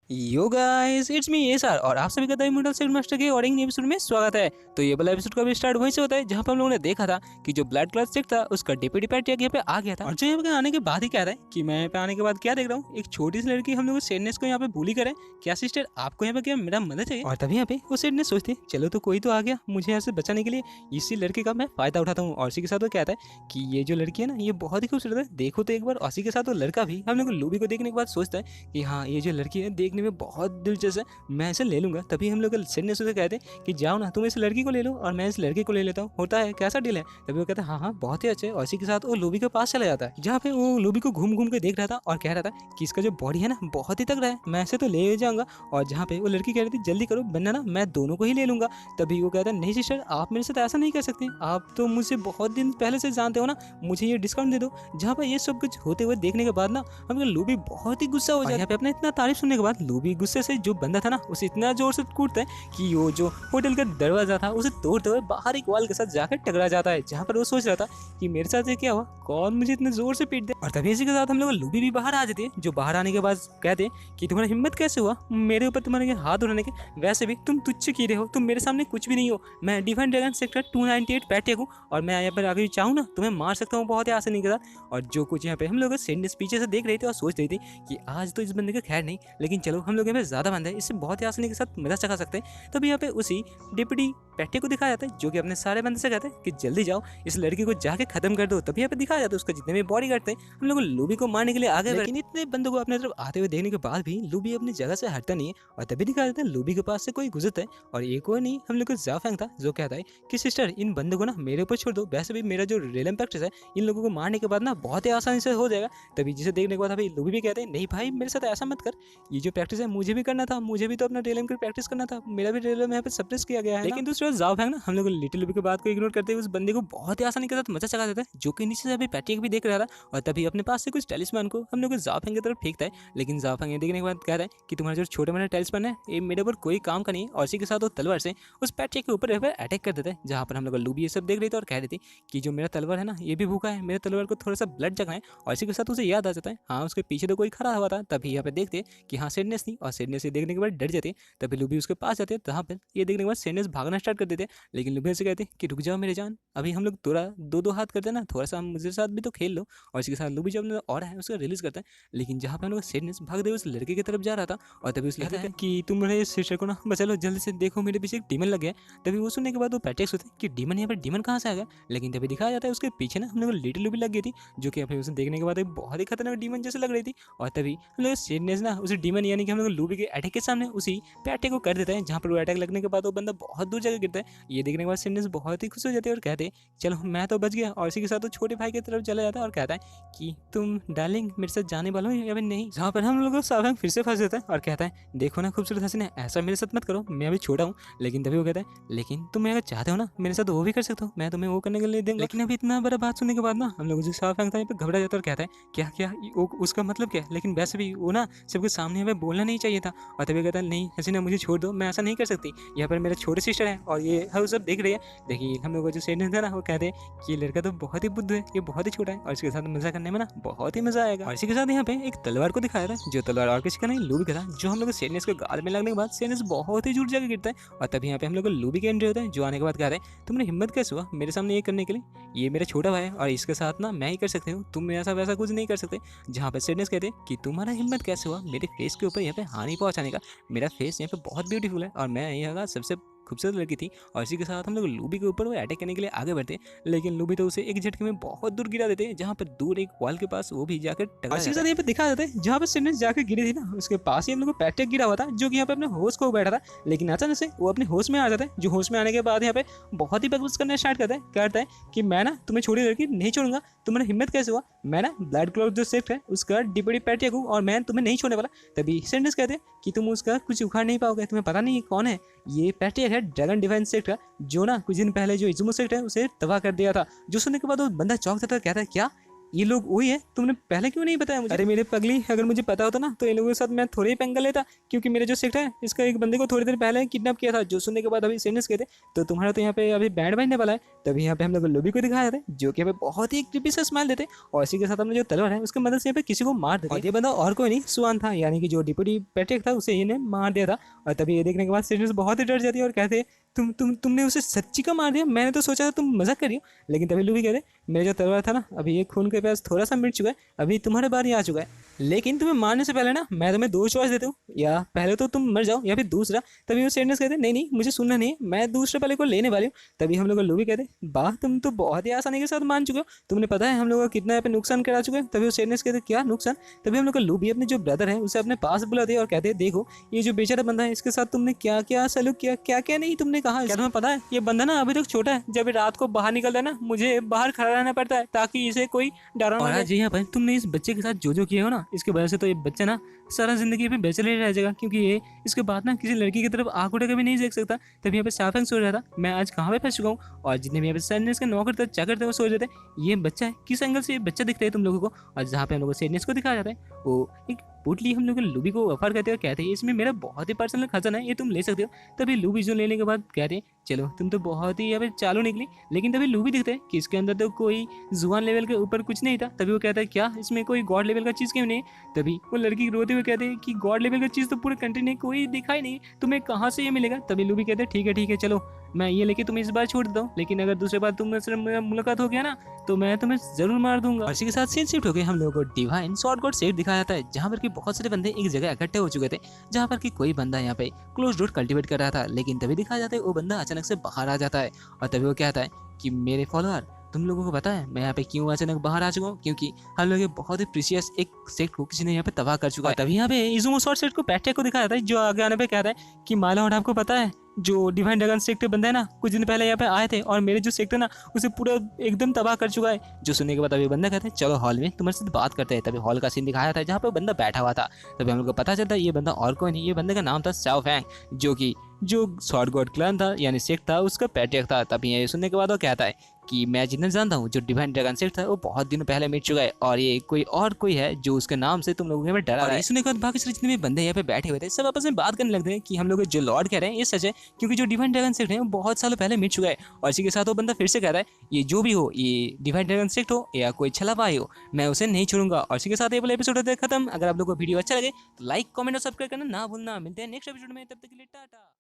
Yo guys it's me SR और आप सभी का द इमॉर्टल सेट मास्टर के और एक नए एपिसोड में स्वागत है। तो ये वाला एपिसोड का भी स्टार्ट वहीं से होता है जहां पर हम लोगों ने देखा था कि जो ब्लड क्लॉट सेट था उसका डीपीडी पैट यहाँ पे आ गया था। और जो यहाँ पे आने के बाद ही कह रहा है कि मैं यहाँ पे आने के बाद क्या देख रहा हूँ, एक छोटी सी लड़की हम लोग सैडनेस को यहाँ पे बुली करे। क्या सिस्टर आपको यहाँ पे क्या मेरा मदद चाहिए? और तभी यहाँ पे वो सैडनेस सोचती है चलो तो कोई तो आ गया मुझे यहाँ से बचाने के लिए, इसी लड़के का मैं फायदा उठाता हूँ। और इसी के साथ वो कहता है कि ये जो लड़की है ना ये बहुत ही खूबसूरत है, देखो तो एक बार। उसी के साथ वो लड़का भी हम लोग लूबी को देखने के बाद सोचता है कि हाँ ये जो लड़की है देखने में बहुत दिलचस्प है, मैं इसे ले लूंगा। तभी हम लोग सैडनेस उसे कहते हैं कि जाओ ना तुम इस लड़की को ले लो और मैं इस लड़के को ले लेता हूँ, होता है कैसा डील है? तभी वो कहता है हाँ बहुत ही अच्छे। और इसी के साथ वो लूबी के पास चला जाता है जहाँ पे वो लूबी को घूम घूम के देख रहा था और कह रहा था कि इसका जो बॉडी है ना बहुत ही तगड़ा है, मैं इसे तो ले जाऊंगा। और जहाँ पे वो लड़की कह रही थी जल्दी करो वरना ना मैं दोनों को ही ले लूंगा। तभी वो कहता है नहीं सिस्टर आप मेरे साथ ऐसा नहीं कर सकते, आप तो मुझे बहुत दिन पहले से जानते हो ना, मुझे ये डिस्काउंट दे दो। जहाँ पे ये सब कुछ होते हुए देखने के बाद ना हम लूबी बहुत ही गुस्सा हो जाता है। यहाँ पे अपना इतना तारीफ सुनने के बाद लूबी गुस्से से जो बंदा था ना उसे इतना जोर से कूटता है कि वो जो होटल का दरवाजा था उसे तोड़ते हुए बाहर एक वॉल के साथ जाकर टकरा जाता है। जहाँ पर वो सोच रहा था कि मेरे साथ ये क्या हुआ, कौन मुझे इतने जोर से पीट दे। और तभी इसी के साथ हम लोग लूबी भी बाहर आ जाती है, जो बाहर आने के बाद कहते हैं कि तुम्हारी हिम्मत कैसे हुआ मेरे ऊपर तुम्हारे हाथ उठाने के, वैसे भी तुम तुच्छ कीड़े हो, तुम मेरे सामने कुछ भी नहीं हो। मैं डिफेंड ड्रैगन सेक्टर 298 पैटेक हूँ और मैं यहाँ पर आगे चाहूँ ना तुम्हें मार सकता हूँ बहुत ही आसानी के साथ। और जो कुछ यहाँ पे हम लोग सैडनेस पीछे से देख रहे थे और सोच रही थी कि आज तो इस बंदे का खैर नहीं, लेकिन चलो हम लोग यहाँ पे ज्यादा बंद है, इससे बहुत ही आसानी के साथ मजा चखा सकते हैं। तभी यहाँ पे उसी डिप्टी पैटे को दिखाया जाता है जो कि अपने सारे बंदे से कहते हैं कि जल्दी जाओ इस लड़की को जाके खत्म कर दो। तभी यहाँ पे दिखाया जाता है उसका जितने भी बॉडी गार्ड थे हम लोग लूबी को मारने के लिए आगे, लेकिन इतने बंदों को अपने तरफ आते हुए देखने के बाद भी लूबी अपनी जगह से हटता नहीं है। और तभी दिखाया जाता है लूबी के पास से कोई गुजरता है और ये कोई नहीं हम लोग का जाफेंग था जो कहता है कि सिस्टर इन बंदों को ना मेरे ऊपर छोड़ दो, वैसे भी मेरा जो रेलम प्रैक्टिस है इन लोगों को मारने के बाद ना बहुत ही आसानी से हो जाएगा। तभी जिसे देखने के बाद अभी लूबी भी कहते हैं नहीं भाई मेरे साथ ऐसा मत कर, ये जो प्रैक्टिस है मुझे भी करना था, मुझे भी तो अपना रेलम की प्रैक्टिस करना था, मेरा भी रेलम यहाँ पे सप्रेस किया गया है। लेकिन दूसरा जाफेंग ना हम लोग लिटिल लूबी की बात को इग्नोर करते हुए उस बंदे को बहुत ही आसानी के साथ मजा चला देता है, जो कि नीचे से अभी पैटिक भी देख रहा था। और तभी अपने पास से कुछ टेलिस्मैन को हम लोग जाफेंग की तरफ फेंकता है, लेकिन जाफेंग ये देखने के बाद कहता है कि तुम्हारा जो छोटा मोटा टेलिस्मैन है ये मेरे ऊपर कोई काम का नहीं है। और इसी के साथ वो तलवार से उस पैटिक के ऊपर अटैक कर देता है, जहाँ पर हम लोग लूबी ये सब देख रही थी और कह रही थी कि जो मेरा तलवार है ना ये भी भूखा है, मेरे तलवार को थोड़ा सा ब्लड जगना है। और इसी के साथ उसे याद आ जाता है हाँ उसके पीछे तो कोई खड़ा हुआ था। तभी यहाँ पे देखते कि हाँ सैडनेस नहीं, और सैडनेस ये देखने के बाद डर जाती है। तभी लूबी उसके पास जाते हैं, जहाँ पर ये देखने के बाद सैडनेस भागना स्टार्ट कर देते हैं, लेकिन लूबी से कहते हैं कि रुक जाओ मेरे जान, अभी हम लोग थोड़ा दो हाथ करते हैं ना, थोड़ा सा मुझे साथ भी तो खेल लो। और इसके साथ लूबी जो अपना और है उसका रिलीज करता है, लेकिन जहाँ पे हम लोग सैडनेस भागते हुए उस लड़के की तरफ जा रहा था। और तभी उसने कहता है कि तुम मेरे सिस्टर को ना बचा लो जल्दी से, देखो मेरे पीछे एक डीमन लग गया। तभी वो सुनने के बाद वो पैटेक्स होते हैं कि डीमन यहाँ पर डीमन कहाँ से आ गया, लेकिन तभी दिखाया जाता है उसके पीछे ना हम लोग लिटिल लूबी लग गई थी, जो कि अपने उसे देखने के बाद बहुत ही खतरनाक डीमन जैसे लग रही थी। और तभी हम लोग सैडनेस ना उस डीमन यानी कि हम लोग लूबी के अटैक के सामने उसी पैटे को कर देता है, जहाँ पर वो अटैक लगने के बाद वो बंदा बहुत दूर जगह गिरता है। ये देखने के बाद सैडनेस बहुत ही खुश हो जाती है और कहते हैं चलो मैं तो बच गया। और इसी के साथ वो छोटे भाई की तरफ चला जाता है और कहता है कि तुम डार्लिंग मेरे साथ जाने वाला हो या फिर नहीं। जहाँ पर हम लोग सावधान फिर से फंस जाता है और कहता है देखो ना खूबसूरत हसीना ऐसा मेरे साथ मत करो, मैं अभी छोटा हूँ। लेकिन तभी वो कहता है लेकिन तुम अगर चाहते हो ना मेरे साथ वो भी कर सकते हो, मैं तुम्हें वो करने के लिए दूंगा। लेकिन अभी इतना बड़ा बात सुनने के बाद ना हम लोग जो सावधान था यहाँ पे घबरा जाता है और कहता है क्या क्या उसका मतलब क्या है, लेकिन वैसे भी वो ना सबके सामने हमें बोलना नहीं चाहिए था। और तभी कहता है नहीं हसीना मुझे छोड़ दो, मैं ऐसा नहीं कर सकती, यहाँ पर मेरा छोटे सिस्टर है और ये हम सब देख रही है। देखिए हम लोग जो सैडनेस था ना वो कहते हैं कि ये लड़का तो बहुत ही बुद्ध है, ये बहुत ही छोटा है और इसके साथ मजा करने में ना बहुत ही मजा आएगा। और इसी के साथ यहाँ पे एक तलवार को दिखाया था, जो तलवार और किसी का नहीं लूबी का था, जो हम लोग सैडनेस के गाल में लगने के बाद सैडनेस बहुत ही जुट जाकर गिरता है। और तभी यहाँ पे हम लोग लूबी के एंट्री होता है, जो आने के बाद कहते हैं तुमने हिम्मत कैसे हुआ मेरे सामने ये करने के लिए, ये मेरा छोटा भाई है और इसके साथ ना मैं ही कर सकती हूँ, तुम ऐसा वैसा कुछ नहीं कर सकते। जहाँ पे सैडनेस कहते हैं कि तुम्हारा हिम्मत कैसे हुआ मेरे फेस के ऊपर यहाँ पे हानि पहुँचाने का, मेरा फेस यहाँ पे बहुत ब्यूटीफुल है और मैं यहाँ का सबसे खूबसूरत लड़की थी। और इसी के साथ हम लोग लूबी के ऊपर वो अटैक करने के लिए आगे बढ़ते, लेकिन लूबी तो उसे एक झटके में बहुत दूर गिरा देते हैं, जहाँ पर दूर एक वॉल के पास वो भी जाकर टकरा जाता है। यहाँ पे दिखा जाता है जहाँ पे सैडनेस जाकर गिरी थी ना उसके पास ही हम लोग को पैटेक गिरा हुआ था, जो कि यहाँ पे अपने होश को बैठा था, लेकिन अचानक से वो अपने होश में आ जाता है। जो होश में आने के बाद यहाँ पे बहुत ही बकवास करना स्टार्ट करता है, कहता है कि मैं ना तुम्हें छोटी लड़की नहीं छोड़ूंगा, तुम्हारा हिम्मत कैसे हुआ, मैं ना ब्लड क्लॉट जो सेक्ट है उसका डिपड़ी पैटेक हूँ और मैं तुम्हें नहीं छोड़ने वाला। तभी सैडनेस कहते हैं कि तुम उसका कुछ उखाड़ नहीं पाओगे, तुम्हें पता नहीं कौन है ये पैटेक है, ड्रैगन डिवाइन सेक्ट का, जो ना कुछ दिन पहले जो इजुमो सेक्ट है उसे तबाह कर दिया था। जो सुनने के बाद वो बंदा चौंक जाता है, कहता है क्या ये लोग वही है, तुमने पहले क्यों नहीं बताया मुझे? अरे मेरे पगली, अगर मुझे पता होता ना तो इन लोगों के साथ मैं थोड़ी ही पंगा लेता, क्योंकि मेरे जो सेक्ट है इसका एक बंदे को थोड़ी देर पहले किडनैप किया था, जो सुनने के बाद अभी सीरियस गए थे। तो तुम्हारा तो यहाँ पे अभी बैंड बजने वाला है, तभी यहाँ पे हम लोग लोबी को दिखाया था, जो कि हमें बहुत ही क्रिपी सा स्माइल देते, और इसी के साथ हमने जो तलवार है उसकी मदद से यहाँ पे किसी को मार देते। और ये बंदा और कोई नहीं सुआन था, यानी कि जो डिप्टी पैट्रिक था उसे इन्हें मार दिया था। और तभी ये देखने के बाद सीरियस बहुत ही डर जाती है और कहते हैं तुमने उसे सच्ची का मार दिया, मैंने तो सोचा था तुम मजाक कर रही हो। लेकिन तभी लूबी कहते मेरा जो तलवार था ना अभी ये खून के प्यास थोड़ा सा मिट चुका है, अभी तुम्हारे बारी आ चुका है, लेकिन तुम्हें मारने से पहले ना मैं तुम्हें दो चॉइस देता हूँ, या पहले तो तुम मर जाओ या फिर दूसरा। तभी वो सेडनेस कहते नहीं नहीं मुझे सुनना नहीं है, मैं दूसरे पहले को लेने वाली हूँ। तभी हम लोग लूबी कहते वाह तुम तो बहुत ही आसानी के साथ मान चुके हो, तुमने पता है हम लोग का कितना यहाँ पे नुकसान करा चुके हैं। तभी वो सेडनेस कहते क्या नुकसान? तभी हम लोग लूबी अपने जो ब्रदर है उसे अपने पास बुला दिया और कहते देखो ये जो बेचारा बंदा है इसके साथ तुमने क्या क्या सलूक किया, क्या क्या नहीं तुमने कहा। क्या तुम्हें पता है ये बंदा ना अभी तक छोटा है, जब रात को बाहर निकलता है ना मुझे बाहर खड़ा रहना पड़ता है ताकि इसे कोई डरा ना जाए। यहाँ पर तुमने इस बच्चे के साथ जो किया हो ना इसकी वजह से तो ये बच्चा ना सारा जिंदगी पे बेचैन रह जाएगा, क्योंकि ये इसके बाद ना किसी लड़की की तरफ आंख उठा के भी नहीं देख सकता। तभी यहाँ पे साफंग सोच रहा था मैं आज कहाँ पे फंस चुका हूँ, और जितने भी यहाँ पे सैडनेस के नौकर थे चाकर थे वो सोच रहे थे ये बच्चा है, किस एंगल से ये बच्चा दिखता है तुम लोगों को। और जहाँ पे हम लोग को सैडनेस को दिखाया जाता है वो एक पुटली हम लोग लूबी को ऑफर करते हुए कहते हैं इसमें मेरा बहुत ही पर्सनल खजाना है, ये तुम ले सकते हो। तभी लूबी जो लेने के बाद कहते हैं चलो तुम तो बहुत ही यहाँ पे चालू निकली, लेकिन तभी लूबी दिखते हैं कि इसके अंदर तो कोई जुबान लेवल के ऊपर कुछ नहीं था। तभी वो कहता है क्या इसमें कोई गॉड लेवल का चीज़ क्यों नहीं? तभी वो लड़की रोते हुए कहते हैं कि गॉड लेवल का चीज़ तो पूरे कंट्री में कोई दिखाई नहीं, तुम्हें कहाँ से ये मिलेगा? तभी लूबी कहते हैं ठीक है चलो मैं ये लेके तुम्हें इस बार छोड़ देता हूँ, लेकिन अगर दूसरी बार तुमसे मुलाकात हो गया ना तो मैं तुम्हें जरूर मार दूंगा। और इसी के साथ सीन शिफ्ट हो गए हम लोगों को डिवाइन स्वॉर्ड गॉड सेट दिखाया जाता है, जहाँ पर कि बहुत सारे बंदे एक जगह इकट्ठे हो चुके थे, जहाँ पर कि कोई बंदा यहाँ पे क्लोज डोर कल्टीवेट कर रहा था। लेकिन तभी दिखाया जाता है वो बंदा अचानक से बाहर आ जाता है, और तभी वो कहता है कि मेरे फॉलोअर तुम लोगों को पता है मैं यहाँ पे क्यों अचानक बाहर आ चुका हूँ, क्योंकि हम लोग बहुत ही प्रीशियस एक सेट को किसी ने यहाँ पे तबाह कर चुका है। तभी यहाँ पे इजुमो शॉर्ट सेट को पैट्रिक को दिखाया जाता है, जो आगे आने पे कहता है कि माला और आपको पता है जो डिवाइन ड्रैगन सेक्टर बंदा है ना कुछ दिन पहले यहाँ पे आए थे और मेरे जो सेक्टर ना उसे पूरा एकदम तबाह कर चुका है। जो सुनने के बाद अभी बंदा कहते हैं चलो हॉल में तुम्हारे साथ बात करते हैं। तभी हॉल का सीन दिखाया था जहाँ पे बंदा बैठा हुआ था। तभी हम लोग को पता चलता है ये बंदा और कोई नहीं, ये बंदे का नाम था शाओ फैंग, जो शॉर्ट गॉड क्लैन था यानी सेक्ट था उसका पैट्रिक था। तभी ये सुनने के बाद वो कहता है कि मैं जितना जानता हूँ जो डिवाइन ड्रैगन सेक्ट था वो बहुत दिनों पहले मिट चुका है, और ये कोई है जो उसके नाम से तुम लोगों के में डरा रहा है। सुनने के बाद बाकी सारे जितने भी बंदे यहाँ पे बैठे हुए थे सब आपस में बात करने लगते हैं कि हम लोग जो लॉर्ड कह रहे हैं ये सच है, क्योंकि जो डिवाइन ड्रैगन सेक्ट है वो बहुत सालों पहले मिट चुका है। और इसी के साथ वो बंदा फिर से कह रहा है ये जो भी हो, ये डिवाइन ड्रैगन सेक्ट हो या कोई छला भाई हो, मैं उसे नहीं छोड़ूंगा। और इसी के साथ ये वाला एपिसोड होता है खत्म। अगर आप लोगों को वीडियो अच्छा लगे तो लाइक कमेंट और सब्सक्राइब करना ना भूलना। मिलते हैं नेक्स्ट एपिसोड में, तब तक के लिए टाटा।